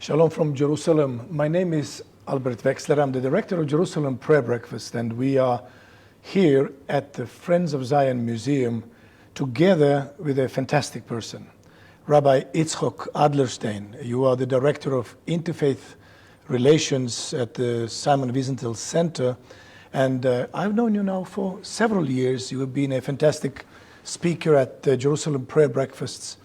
Shalom from Jerusalem. My name is Albert Veksler. I'm the director of Jerusalem Prayer Breakfast, and we are here at the Friends of Zion Museum together with a fantastic person, Rabbi Yitzchok Adlerstein. You are the director of Interfaith Relations at the Simon Wiesenthal Center, and I've known you now for several years. You have been a fantastic speaker at the Jerusalem Prayer Breakfasts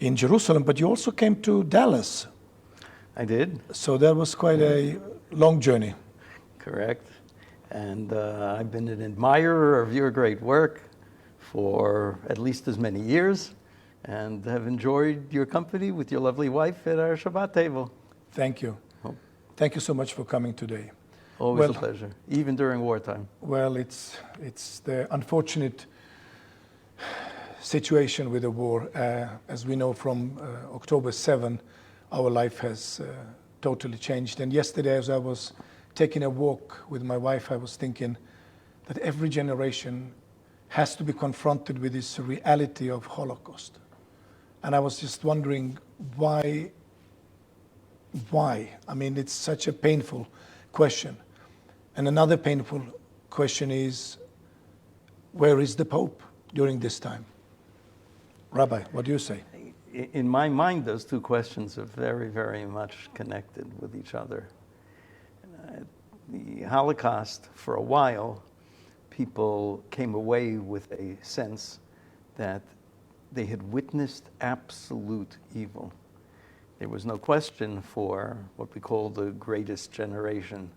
in Jerusalem, but you also came to Dallas. I did. So that was quite a long journey. Correct. And I've been an admirer of your great work for at least as many years, and have enjoyed your company with your lovely wife at our Shabbat table. Thank you. Thank you so much for coming today. Always a pleasure, even during wartime. Well, it's the unfortunate situation with the war. As we know from October 7, our life has totally changed. And yesterday, as I was taking a walk with my wife, I was thinking that every generation has to be confronted with this reality of Holocaust. And I was just wondering why? I mean, it's such a painful question. And another painful question is, where is the Pope during this time? Rabbi, what do you say? In my mind, those two questions are very, very much connected with each other. The Holocaust, for a while, people came away with a sense that they had witnessed absolute evil. There was no question for what we call the greatest generation,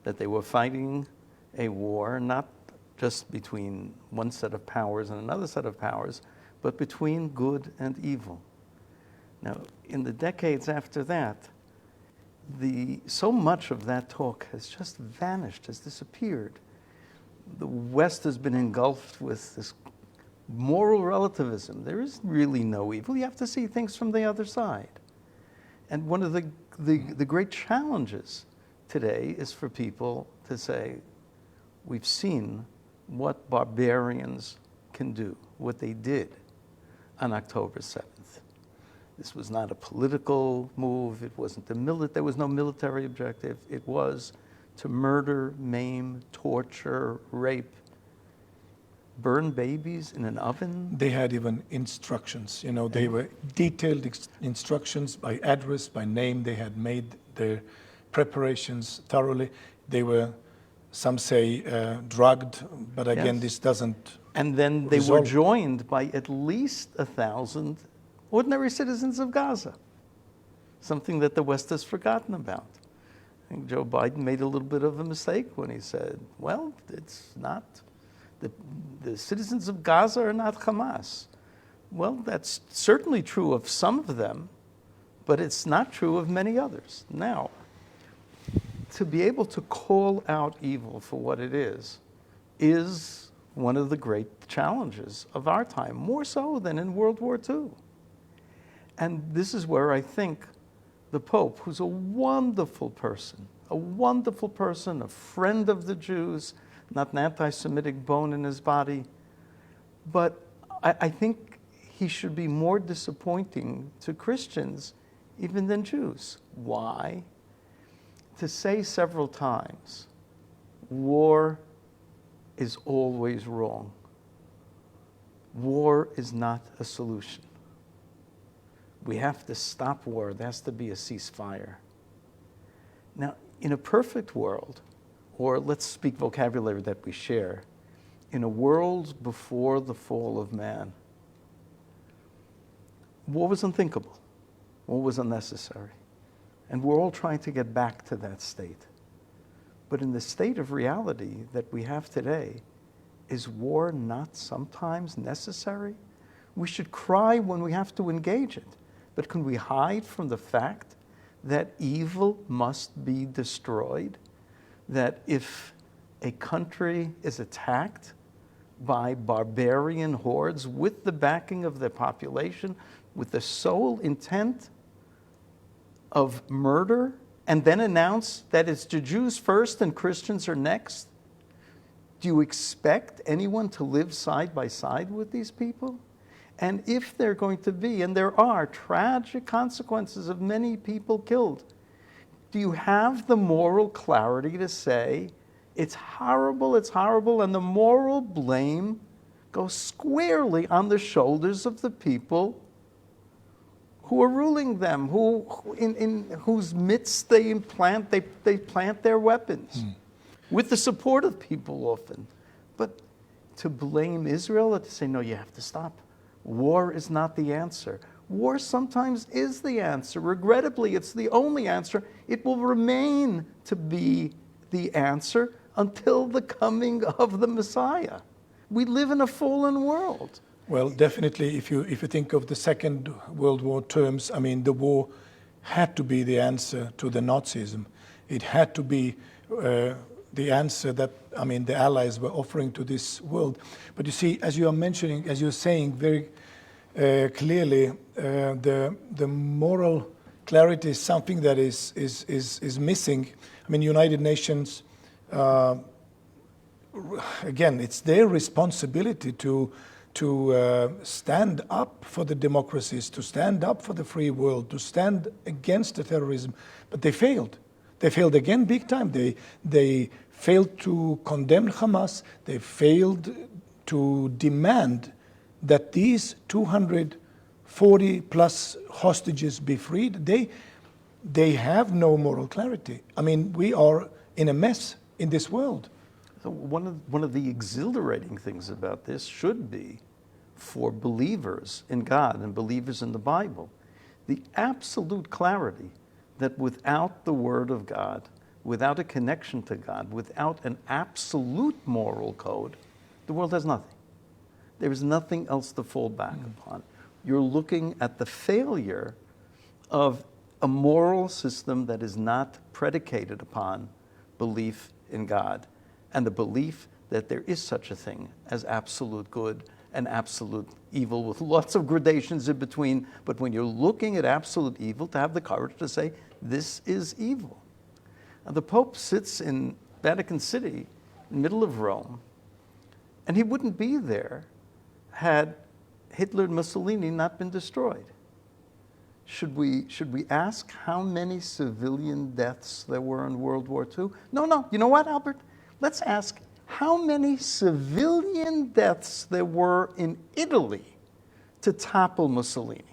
that they were fighting a war not just between one set of powers and another set of powers, but between good and evil. Now, in the decades after that, so much of that talk has just vanished, has disappeared. The West has been engulfed with this moral relativism. There is really no evil. You have to see things from the other side. And one of the great challenges today is for people to say, we've seen what barbarians can do, what they did on October 7th. This was not a political move. It wasn't there was no military objective. It was to murder, maim, torture, rape, burn babies in an oven. They had even instructions. You know, they were detailed instructions by address, by name. They had made their preparations thoroughly. They were, some say, drugged, but again, this doesn't. And then they were joined by at least 1,000 ordinary citizens of Gaza, something that the West has forgotten about. I think Joe Biden made a little bit of a mistake when he said, well, it's not, the citizens of Gaza are not Hamas. Well, that's certainly true of some of them, but it's not true of many others. Now, to be able to call out evil for what it is one of the great challenges of our time, more so than in World War II. And this is where I think the Pope, who's a wonderful person, a friend of the Jews, not an anti-Semitic bone in his body, but I think he should be more disappointing to Christians even than Jews. Why? To say several times, war is always wrong. War is not a solution. We have to stop war. There has to be a ceasefire. Now, in a perfect world, or let's speak vocabulary that we share, in a world before the fall of man, war was unthinkable. War was unnecessary. And we're all trying to get back to that state. But in the state of reality that we have today, is war not sometimes necessary? We should cry when we have to engage it. But can we hide from the fact that evil must be destroyed? That if a country is attacked by barbarian hordes with the backing of their population, with the sole intent of murder, and then announce that it's the Jews first and Christians are next? Do you expect anyone to live side by side with these people? And if there are going to be, and there are, tragic consequences of many people killed, do you have the moral clarity to say, it's horrible, and the moral blame goes squarely on the shoulders of the people who are ruling them, in whose midst they plant their weapons, with the support of people often. But to blame Israel, to say, no, you have to stop. War is not the answer. War sometimes is the answer. Regrettably, it's the only answer. It will remain to be the answer until the coming of the Messiah. We live in a fallen world. Well, definitely, if you think of the Second World War terms, I mean, the war had to be the answer to the Nazism. It had to be the answer that, I mean, the Allies were offering to this world. But you see, as you are mentioning, as you're saying very clearly, the moral clarity is something that is missing. I mean, United Nations, again, it's their responsibility to stand up for the democracies, to stand up for the free world, to stand against the terrorism. But they failed. They failed again big time. They failed to condemn Hamas. They failed to demand that these 240 plus hostages be freed. They have no moral clarity. I mean, we are in a mess in this world. So one of the exhilarating things about this should be, for believers in God and believers in the Bible, the absolute clarity that without the Word of God, without a connection to God, without an absolute moral code, the world has nothing. There is nothing else to fall back upon. You're looking at the failure of a moral system that is not predicated upon belief in God and the belief that there is such a thing as absolute good and absolute evil, with lots of gradations in between. But when you're looking at absolute evil, to have the courage to say, this is evil. And the Pope sits in Vatican City, in the middle of Rome, and he wouldn't be there had Hitler and Mussolini not been destroyed. Should we ask how many civilian deaths there were in World War II? No. You know what, Albert? Let's ask how many civilian deaths there were in Italy to topple Mussolini.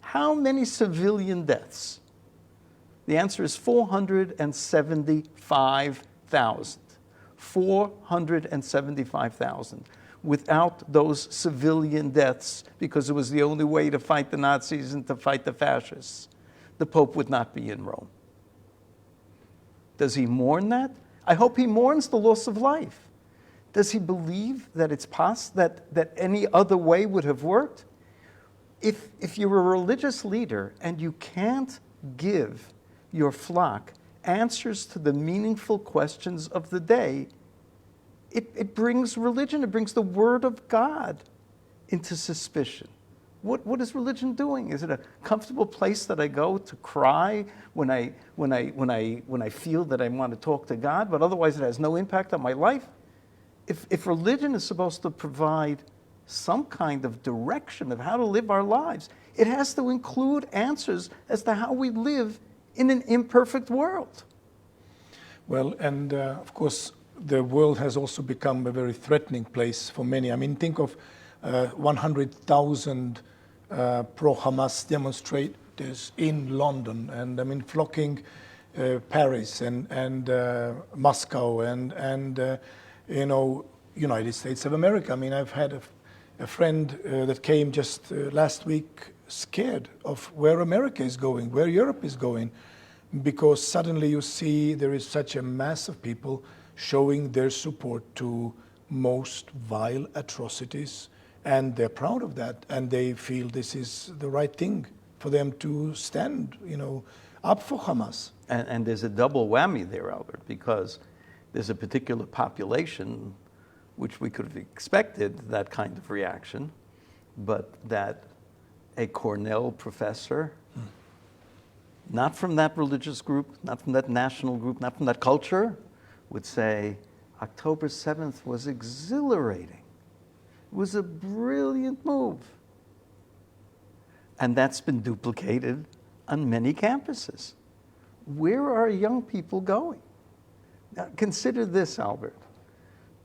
How many civilian deaths? The answer is 475,000. 475,000. Without those civilian deaths, because it was the only way to fight the Nazis and to fight the fascists, the Pope would not be in Rome. Does he mourn that? I hope he mourns the loss of life. Does he believe that it's possible that any other way would have worked? If you're a religious leader and you can't give your flock answers to the meaningful questions of the day, it brings religion, it brings the Word of God into suspicion. What is religion doing? Is it a comfortable place that I go to cry when I feel that I want to talk to God, but otherwise it has no impact on my life? If religion is supposed to provide some kind of direction of how to live our lives, it has to include answers as to how we live in an imperfect world. Well, and of course, the world has also become a very threatening place for many. I mean, think of 100,000 pro-Hamas demonstrators in London, and I mean flocking Paris and Moscow and United States of America. I mean, I've had a friend that came just last week scared of where America is going, where Europe is going, because suddenly you see there is such a mass of people showing their support to most vile atrocities. And they're proud of that, and they feel this is the right thing for them to stand, up for Hamas. And there's a double whammy there, Albert, because there's a particular population which we could have expected that kind of reaction, but that a Cornell professor, not from that religious group, not from that national group, not from that culture, would say October 7th was exhilarating. It was a brilliant move. And that's been duplicated on many campuses. Where are young people going? Now, consider this, Albert.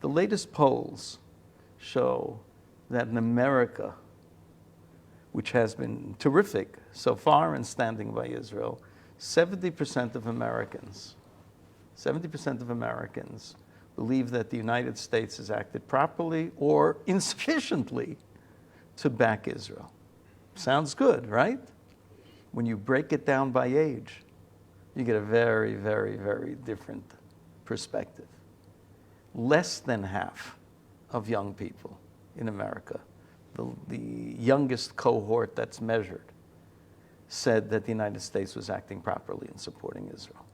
The latest polls show that in America, which has been terrific so far in standing by Israel, 70% of Americans believe that the United States has acted properly or insufficiently to back Israel. Sounds good, right? When you break it down by age, you get a very, very, very different perspective. Less than half of young people in America, the youngest cohort that's measured, said that the United States was acting properly in supporting Israel.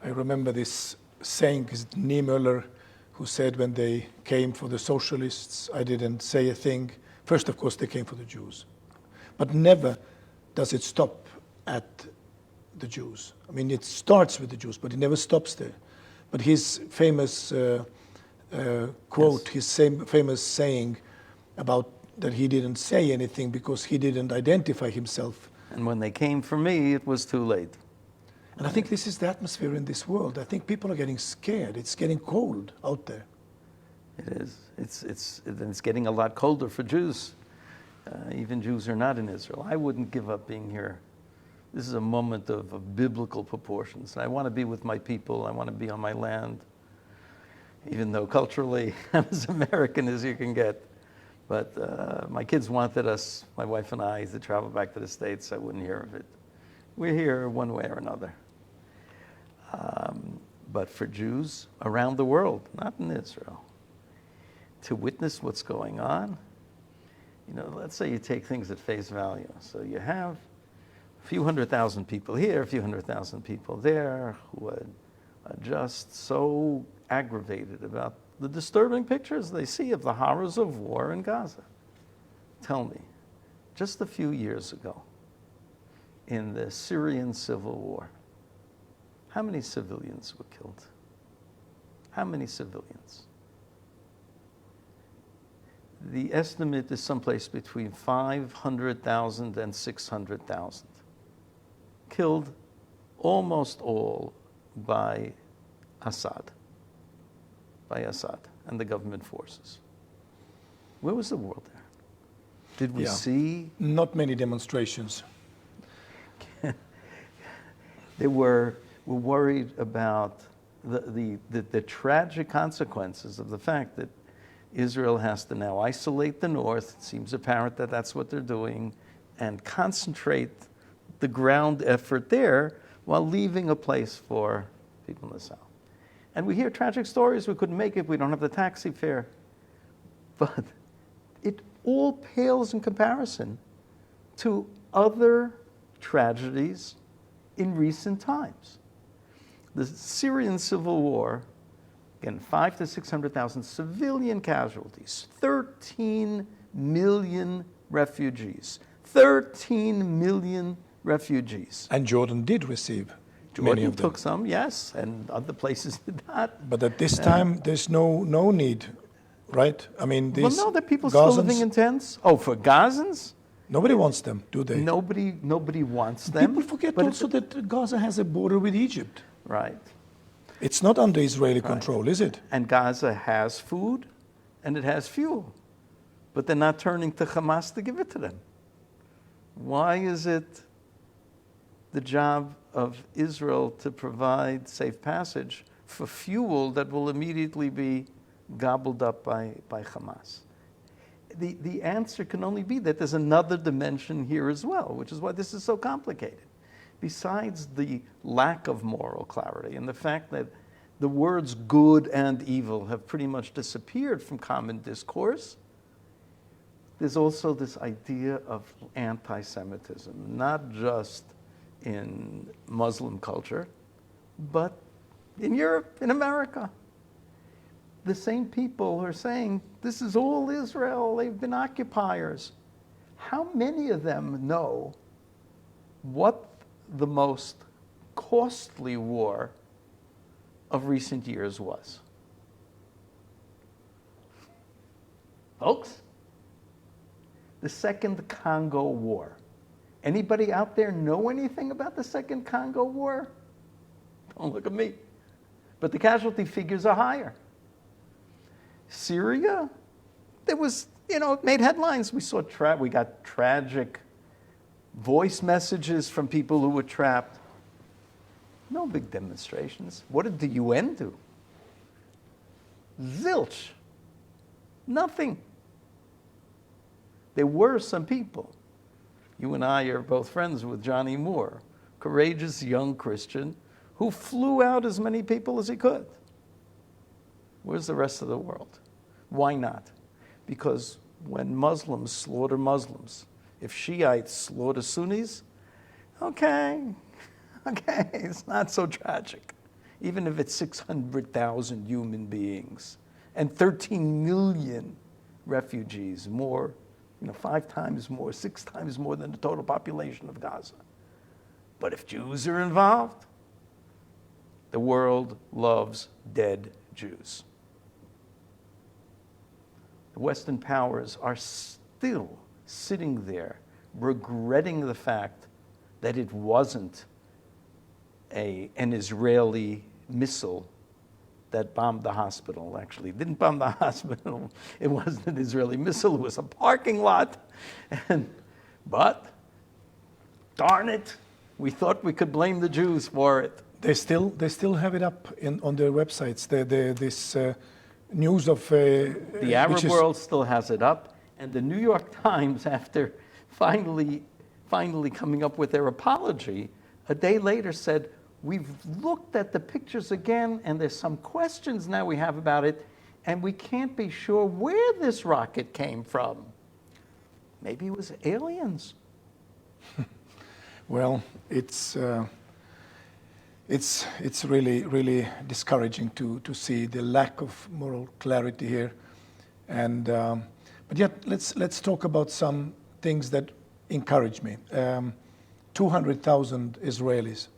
I remember this saying, is Niemöller, who said when they came for the socialists, I didn't say a thing. First, of course, they came for the Jews. But never does it stop at the Jews. I mean, it starts with the Jews, but it never stops there. But his famous quote, yes, his famous saying about that he didn't say anything because he didn't identify himself. And when they came for me, it was too late. And I think this is the atmosphere in this world. I think people are getting scared. It's getting cold out there. It is. It's getting a lot colder for Jews. Even Jews who are not in Israel. I wouldn't give up being here. This is a moment of biblical proportions. I want to be with my people. I want to be on my land. Even though culturally I'm as American as you can get. But my kids wanted us, my wife and I, to travel back to the States. I wouldn't hear of it. We're here one way or another. But for Jews around the world, not in Israel, to witness what's going on, you know, let's say you take things at face value. So you have a few 100,000 people here, a few 100,000 people there who are just so aggravated about the disturbing pictures they see of the horrors of war in Gaza. Tell me, just a few years ago, in the Syrian civil war, how many civilians were killed? How many civilians? The estimate is someplace between 500,000 and 600,000. Killed almost all by Assad and the government forces. Where was the world there? Did we see? Not many demonstrations. They were worried about the tragic consequences of the fact that Israel has to now isolate the north. It seems apparent that that's what they're doing, and concentrate the ground effort there while leaving a place for people in the south. And we hear tragic stories. We couldn't make it. We don't have the taxi fare. But it all pales in comparison to other tragedies in recent times. The Syrian civil war, again, 500,000 to 600,000 civilian casualties, 13 million refugees, 13 million refugees. And Jordan did receive many of them. Jordan took some, yes, and other places did not. But at this time, there's no need, right? I mean, these well, no, there are people still living in tents. Oh, for Gazans? Nobody wants them, do they? Nobody wants them. People forget also that Gaza has a border with Egypt. Right. It's not under Israeli control, is it? And Gaza has food and it has fuel. But they're not turning to Hamas to give it to them. Why is it the job of Israel to provide safe passage for fuel that will immediately be gobbled up by Hamas? The answer can only be that there's another dimension here as well, which is why this is so complicated. Besides the lack of moral clarity and the fact that the words good and evil have pretty much disappeared from common discourse, there's also this idea of anti-Semitism, not just in Muslim culture, but in Europe, in America. The same people are saying, this is all Israel, they've been occupiers. How many of them know what the most costly war of recent years was? Folks, the Second Congo War. Anybody out there know anything about the Second Congo War? Don't look at me. But the casualty figures are higher. Syria, there was, it made headlines. We got tragic voice messages from people who were trapped. No big demonstrations. What did the UN do? Zilch. Nothing. There were some people. You and I are both friends with Johnny Moore, courageous young Christian who flew out as many people as he could. Where's the rest of the world? Why not? Because when Muslims slaughter Muslims, if Shiites slaughter Sunnis, okay, it's not so tragic. Even if it's 600,000 human beings and 13 million refugees, more, 5 times more, 6 times more than the total population of Gaza. But if Jews are involved, the world loves dead Jews. The Western powers are still sitting there regretting the fact that it wasn't an Israeli missile that bombed the hospital. Actually, it didn't bomb the hospital. It wasn't an Israeli missile. It was a parking lot. But darn it, we thought we could blame the Jews for it. They still have it up on their websites. This news of the Arab world still has it up, and the New York Times, after finally coming up with their apology, a day later said, "We've looked at the pictures again, and there's some questions now we have about it, and we can't be sure where this rocket came from. Maybe it was aliens." Well, it's really discouraging to see the lack of moral clarity here, and but yet let's talk about some things that encourage me. 200,000 Israelis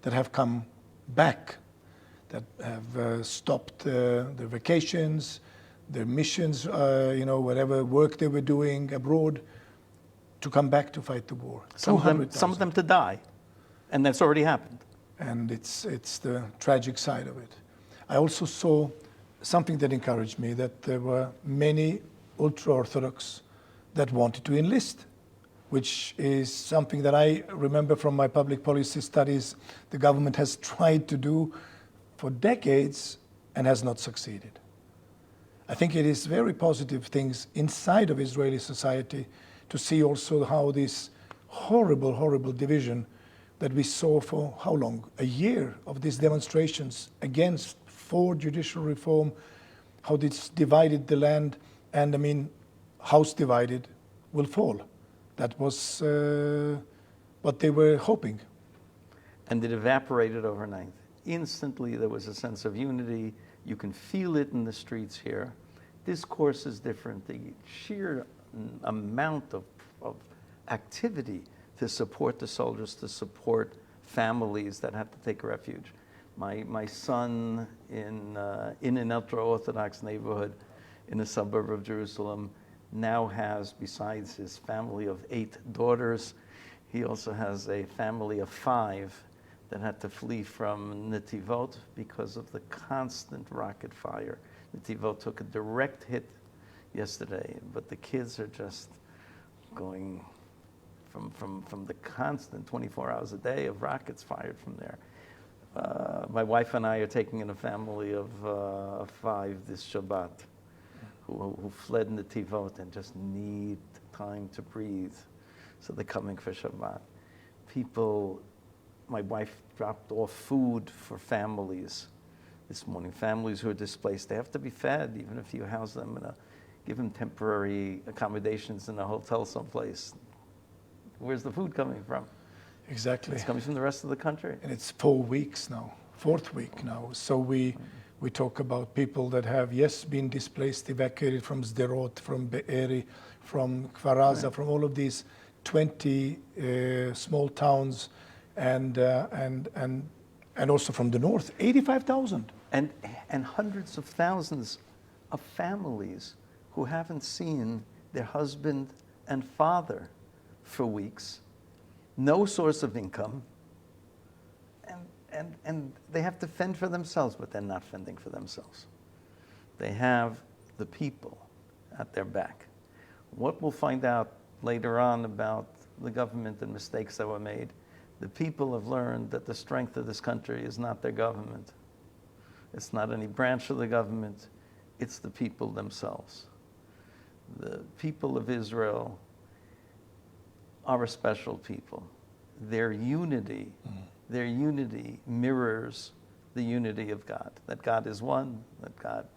that have come back, that have stopped their vacations, their missions, whatever work they were doing abroad, to come back to fight the war. Some of them to die, and that's already happened. And it's the tragic side of it. I also saw something that encouraged me, that there were many ultra-Orthodox that wanted to enlist, which is something that I remember from my public policy studies the government has tried to do for decades and has not succeeded. I think it is very positive things inside of Israeli society to see also how this horrible, horrible division that we saw for how long? A year of these demonstrations against for judicial reform, how this divided the land, and house divided will fall. That was what they were hoping. And it evaporated overnight. Instantly, there was a sense of unity. You can feel it in the streets here. Discourse is different. The sheer amount of activity to support the soldiers, to support families that have to take refuge. My son in an ultra-Orthodox neighborhood in a suburb of Jerusalem now has, besides his family of 8 daughters, he also has a family of 5 that had to flee from Netivot because of the constant rocket fire. Netivot took a direct hit yesterday, but the kids are just going from the constant 24 hours a day of rockets fired from there. My wife and I are taking in a family of 5 this Shabbat who fled Netivot and just need time to breathe. So they're coming for Shabbat. My wife dropped off food for families this morning. Families who are displaced, they have to be fed, even if you house them give them temporary accommodations in a hotel someplace. Where's the food coming from? Exactly. It's coming from the rest of the country. And it's 4 weeks now, 4th week now. So we talk about people that have, yes, been displaced, evacuated from Sderot, from Be'eri, from Kfar Aza, from all of these 20 small towns, and also from the north, 85,000. And hundreds of thousands of families who haven't seen their husband and father for weeks, no source of income, and they have to fend for themselves, but they're not fending for themselves. They have the people at their back. What we'll find out later on about the government and mistakes that were made, the people have learned that the strength of this country is not their government. It's not any branch of the government. It's the people themselves. The people of Israel are a special people. Their unity mirrors the unity of God. That God is one, that God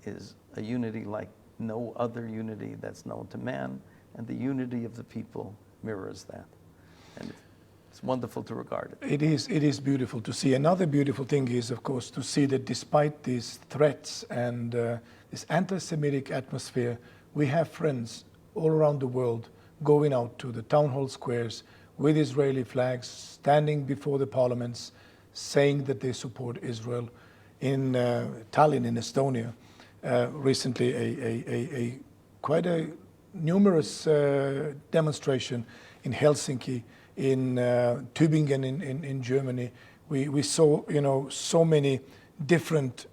is a unity like no other unity that's known to man, and the unity of the people mirrors that. And it's wonderful to regard it. It is beautiful to see. Another beautiful thing is, of course, to see that despite these threats and this anti-Semitic atmosphere, we have friends all around the world going out to the town hall squares with Israeli flags, standing before the parliaments, saying that they support Israel. In Tallinn, in Estonia, recently a quite a numerous demonstration in Helsinki, in Tübingen in Germany. We saw, so many different,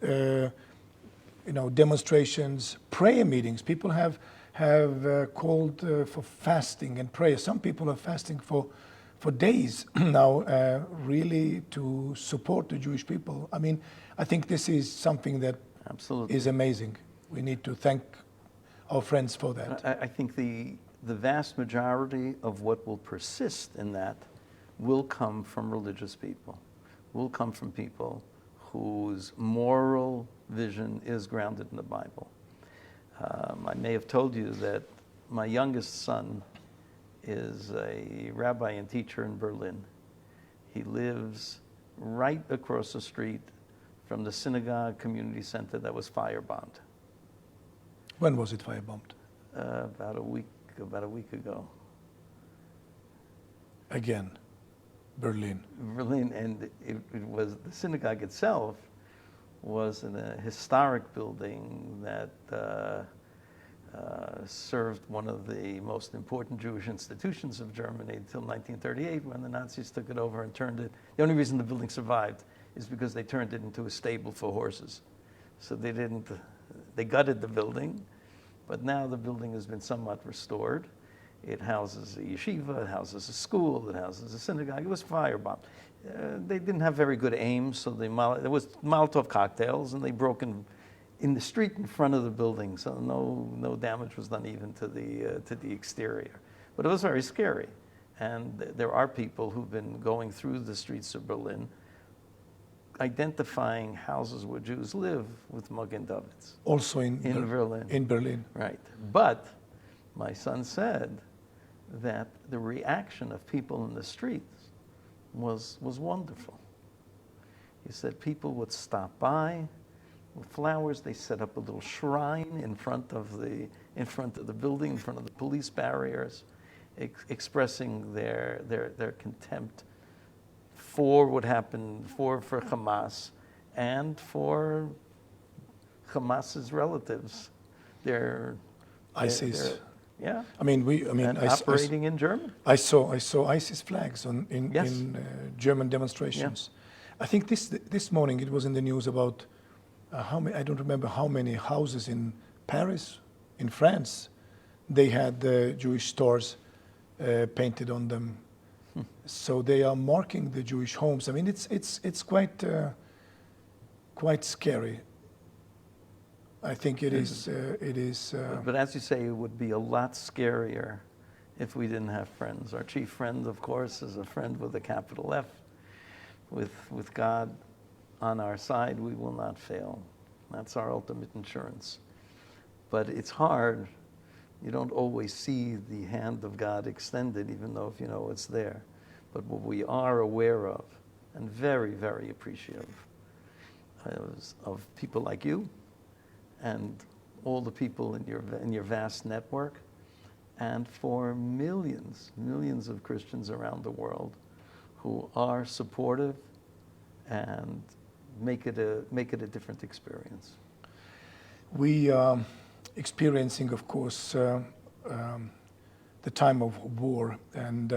demonstrations, prayer meetings. People have called for fasting and prayer. Some people are fasting for days now, really to support the Jewish people. I mean, I think this is something that Absolutely is amazing. We need to thank our friends for that. I think the vast majority of what will persist in that will come from religious people, will come from people whose moral vision is grounded in the Bible. I may have told you that my youngest son is a rabbi and teacher in Berlin. He lives right across the street from the synagogue community center that was firebombed. When was it firebombed? About a week ago. Again, Berlin. Berlin, and it was, the synagogue itself was in a historic building that served one of the most important Jewish institutions of Germany until 1938, when the Nazis took it over and turned it. The only reason the building survived is because they turned it into a stable for horses. So they gutted the building, but now the building has been somewhat restored. It houses a yeshiva, it houses a school, it houses a synagogue. It was firebombed. They didn't have very good aim, so there was Molotov cocktails, and they broke in the street in front of the building, so no damage was done even to the exterior. But it was very scary, and there are people who've been going through the streets of Berlin, identifying houses where Jews live with Magen Davids. Also in Berlin. In Berlin. Right. But my son said that the reaction of people in the streets was wonderful. He said people would stop by with flowers. They set up a little shrine in front of the building, in front of the police barriers, expressing their contempt for what happened, for Hamas, and for Hamas's relatives. ISIS. Yeah. Operating in Germany. I saw ISIS flags in German demonstrations. Yeah. I think this morning it was in the news about how many, I don't remember how many houses in Paris, in France, they had the Jewish stores painted on them. So they are marking the Jewish homes. I mean, it's quite scary. I think it is. But as you say, it would be a lot scarier if we didn't have friends. Our chief friend, of course, is a friend with a capital F. With God on our side, we will not fail. That's our ultimate insurance. But it's hard. You don't always see the hand of God extended, even though if you know it's there. But what we are aware of, and very, very appreciative, of people like you, and all the people in your vast network, and for millions of Christians around the world who are supportive and make it a different experience. We are experiencing, of course, the the time of war. And,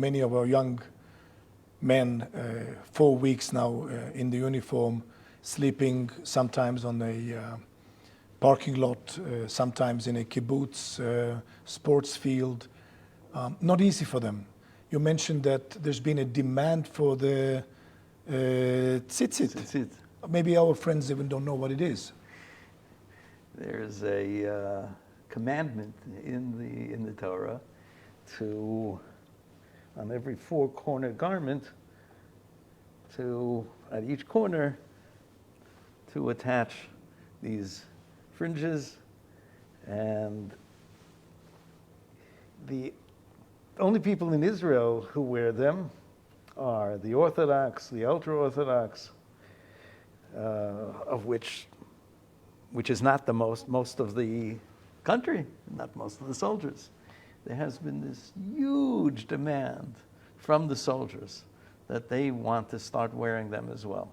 many of our young men, 4 weeks now in the uniform, sleeping sometimes on a parking lot, sometimes in a kibbutz, sports field. Not easy for them. You mentioned that there's been a demand for the tzitzit. Tzitzit. Maybe our friends even don't know what it is. There's a commandment in the Torah to, on every 4-cornered garment, at each corner, to attach these fringes, and the only people in Israel who wear them are the Orthodox, the ultra-Orthodox, of which is not the most of the country, not most of the soldiers. There has been this huge demand from the soldiers that they want to start wearing them as well.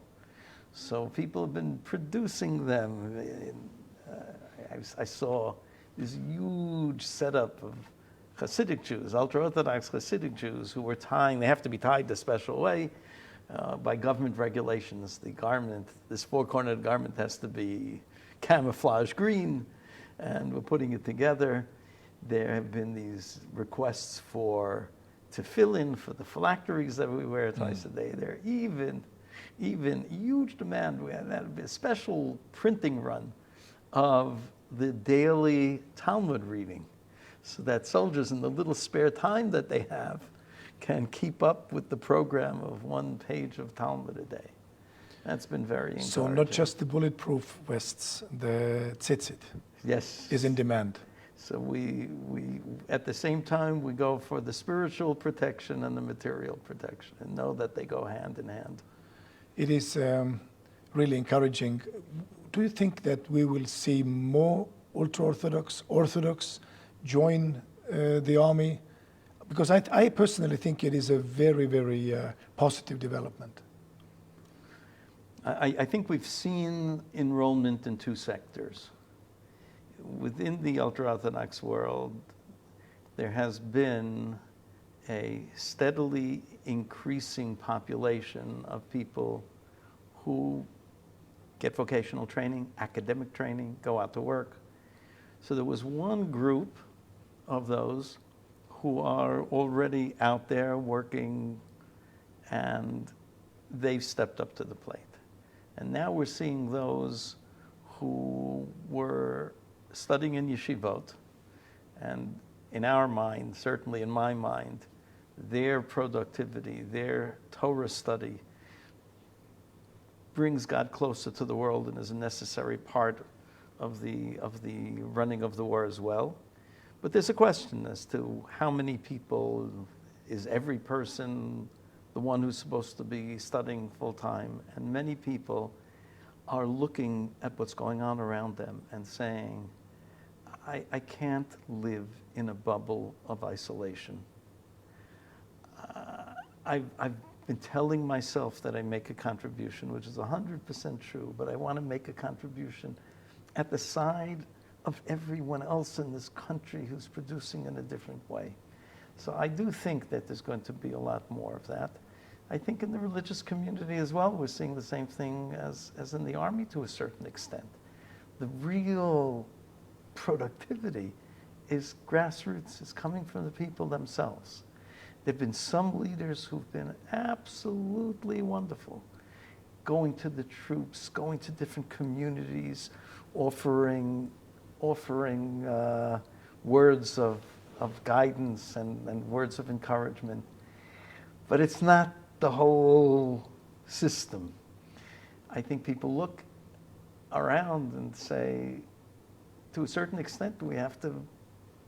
So people have been producing them. I saw this huge setup of Hasidic Jews, ultra-Orthodox Hasidic Jews, who were tying, they have to be tied a special way by government regulations. The garment, this 4-cornered garment, has to be camouflage green, and we're putting it together. There have been these requests to fill in for the phylacteries that we wear twice a day. There even huge demand. We had a special printing run of the daily Talmud reading, so that soldiers, in the little spare time that they have, can keep up with the program of 1 page of Talmud a day. That's been very encouraging. So not just the bulletproof vests, the tzitzit is in demand. So we at the same time, we go for the spiritual protection and the material protection, and know that they go hand in hand. It is really encouraging. Do you think that we will see more Orthodox join the army? Because I personally think it is a very, very positive development. I think we've seen enrollment in 2 sectors. Within the ultra-Orthodox world, there has been a steadily increasing population of people who get vocational training, academic training, go out to work. So there was one group of those who are already out there working, and they've stepped up to the plate. And now we're seeing those who were studying in yeshivot, and in our mind, certainly in my mind, their productivity, their Torah study brings God closer to the world and is a necessary part of the running of the war as well. But there's a question as to how many people, is every person the one who's supposed to be studying full time? And many people are looking at what's going on around them and saying, I can't live in a bubble of isolation. I've been telling myself that I make a contribution, which is 100% true, but I want to make a contribution at the side of everyone else in this country who's producing in a different way. So I do think that there's going to be a lot more of that. I think in the religious community as well, we're seeing the same thing as in the army to a certain extent. The real productivity is grassroots, is coming from the people themselves. There have been some leaders who've been absolutely wonderful, going to the troops, going to different communities, offering words of guidance and words of encouragement. But it's not the whole system. I think people look around and say, to a certain extent, we have to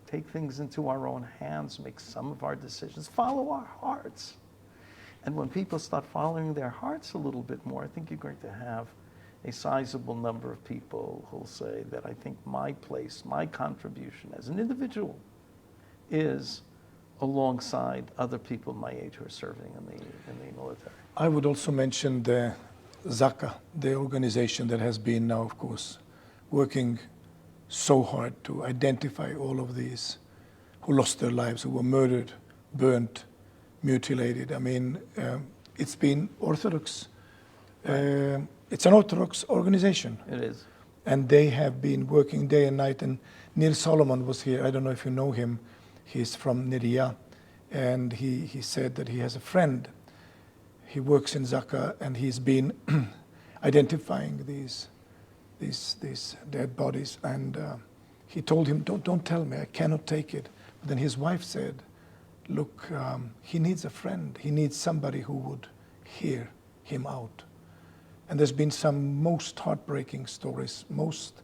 take things into our own hands, make some of our decisions, follow our hearts. And when people start following their hearts a little bit more, I think you're going to have a sizable number of people who'll say that I think my place, my contribution as an individual is alongside other people my age who are serving in the military. I would also mention the ZAKA, the organization that has been now, of course, working so hard to identify all of these who lost their lives, who were murdered, burnt, mutilated. I mean, it's been Orthodox. It's an Orthodox organization. It is. And they have been working day and night. And Nir Solomon was here. I don't know if you know him. He's from Niria. And he said that he has a friend. He works in ZAKA, and he's been identifying these dead bodies. And he told him, don't tell me, I cannot take it. But then his wife said, look, he needs a friend. He needs somebody who would hear him out. And there's been some most heartbreaking stories, most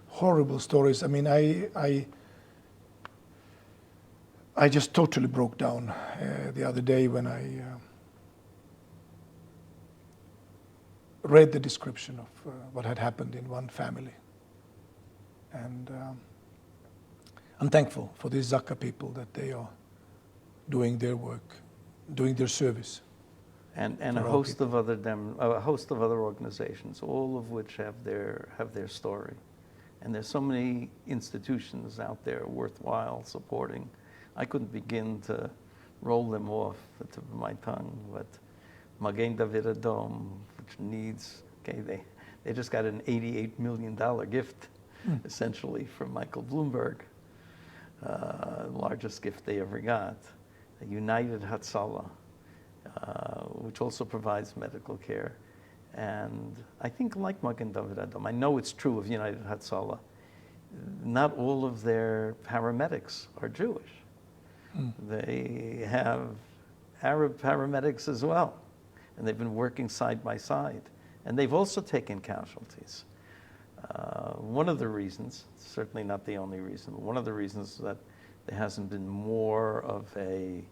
horrible stories. I mean, I just totally broke down the other day when I read the description of what had happened in one family. And I'm thankful for these ZAKA people that they are doing their work, doing their service. And a host of other organizations, all of which have their story. And there's so many institutions out there worthwhile supporting. I couldn't begin to roll them off the tip of my tongue, but Magen David Adom, which needs, they just got an $88 million gift, essentially, from Michael Bloomberg, the largest gift they ever got. A United Hatzalah, which also provides medical care. And I think, like Magen David Adom, I know it's true of United Hatzalah, not all of their paramedics are Jewish. They have Arab paramedics as well, and they've been working side by side. And they've also taken casualties. One of the reasons, certainly not the only reason, but one of the reasons that there hasn't been more of a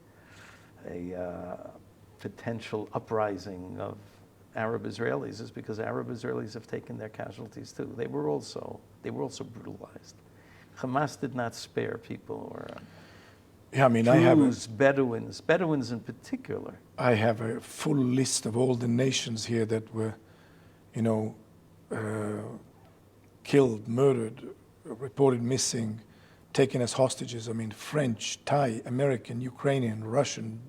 potential uprising of Arab Israelis is because Arab Israelis have taken their casualties too. They were also brutalized. Hamas did not spare people, or yeah, I mean, Jews, Bedouins in particular. I have a full list of all the nations here that were, killed, murdered, reported missing, taken as hostages. I mean, French, Thai, American, Ukrainian, Russian,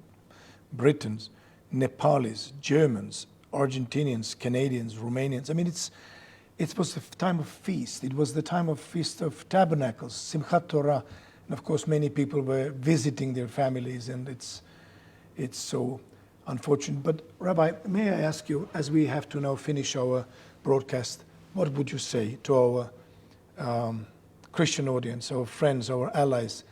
Britons, Nepalis, Germans, Argentinians, Canadians, Romanians. I mean, it was the time of feast. It was the time of Feast of Tabernacles, Simchat Torah. And of course, many people were visiting their families, and it's so unfortunate. But Rabbi, may I ask you, as we have to now finish our broadcast, what would you say to our Christian audience, our friends, our allies,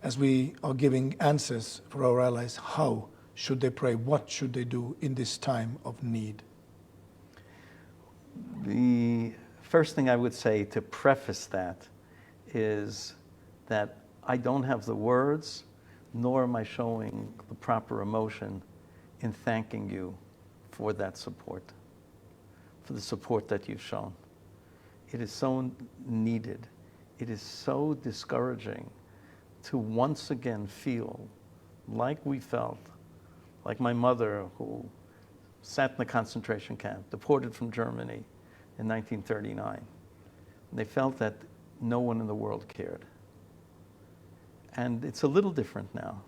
as we are giving answers for our allies? How should they pray? What should they do in this time of need? The first thing I would say to preface that is that I don't have the words, nor am I showing the proper emotion in thanking you for that support, for the support that you've shown. It is so needed. It is so discouraging to once again feel like we felt, like my mother, who sat in the concentration camp, deported from Germany in 1939. They felt that no one in the world cared. And it's a little different now.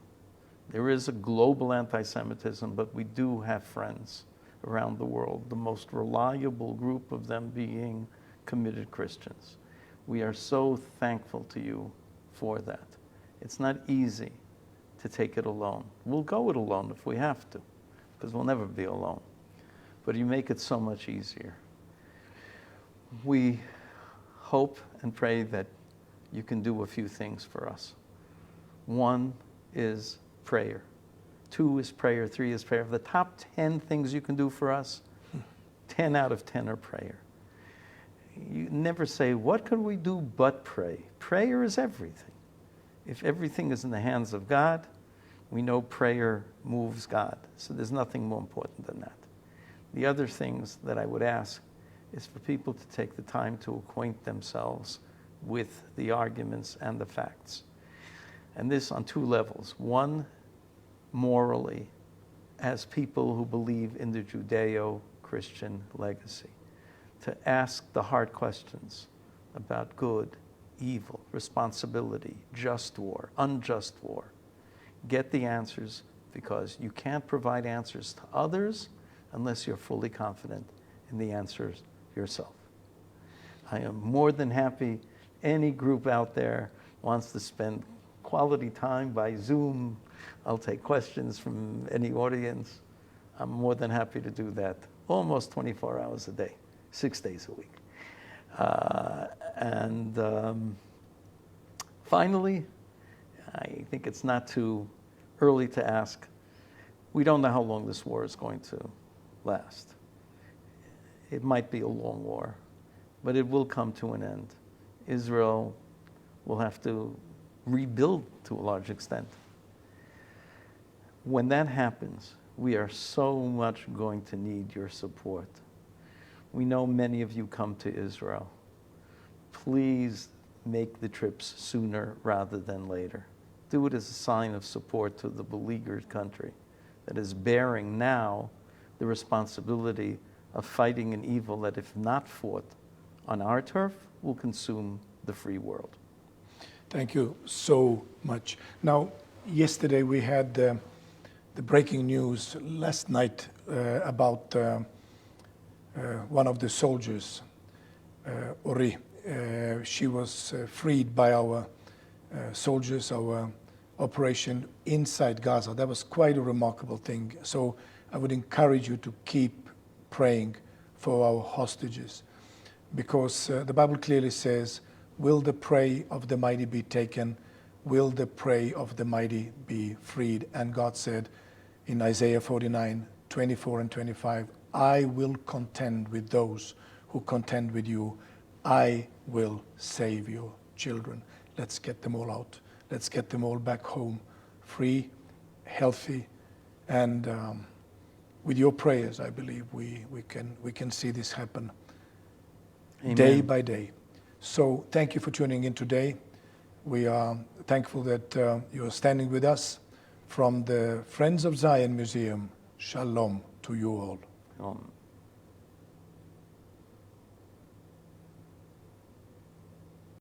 There is a global anti-Semitism, but we do have friends around the world, the most reliable group of them being committed Christians. We are so thankful to you for that. It's not easy to take it alone. We'll go it alone if we have to, because we'll never be alone. But you make it so much easier. We hope and pray that you can do a few things for us. One is prayer. 2 is prayer. 3 is prayer. Of the top 10 things you can do for us, 10 out of 10 are prayer. You never say, what could we do but pray? Prayer is everything. If everything is in the hands of God, we know prayer moves God. So there's nothing more important than that. The other things that I would ask is for people to take the time to acquaint themselves with the arguments and the facts. And this on 2 levels. One, morally, as people who believe in the Judeo-Christian legacy, to ask the hard questions about good, evil, responsibility, just war, unjust war. Get the answers, because you can't provide answers to others unless you're fully confident in the answers yourself. I am more than happy. Any group out there wants to spend quality time by Zoom, I'll take questions from any audience. I'm more than happy to do that almost 24 hours a day, 6 days a week. Finally, I think it's not too early to ask, we don't know how long this war is going to last. It might be a long war, but it will come to an end. Israel will have to rebuild to a large extent. When that happens, we are so much going to need your support. We know many of you come to Israel. Please make the trips sooner rather than later. Do it as a sign of support to the beleaguered country that is bearing now the responsibility of fighting an evil that, if not fought on our turf, will consume the free world. Thank you so much. Now, yesterday we had the breaking news last night about one of the soldiers, Ori. She was freed by our soldiers, our operation inside Gaza. That was quite a remarkable thing. So I would encourage you to keep praying for our hostages, because the Bible clearly says, will the prey of the mighty be taken? Will the prey of the mighty be freed? And God said in Isaiah 49, 24 and 25, I will contend with those who contend with you. I will save your children. Let's get them all out. Let's get them all back home, free, healthy, and with your prayers, I believe we can see this happen. Amen. Day by day. So thank you for tuning in today. We are thankful that you are standing with us. From the Friends of Zion Museum, shalom to you all.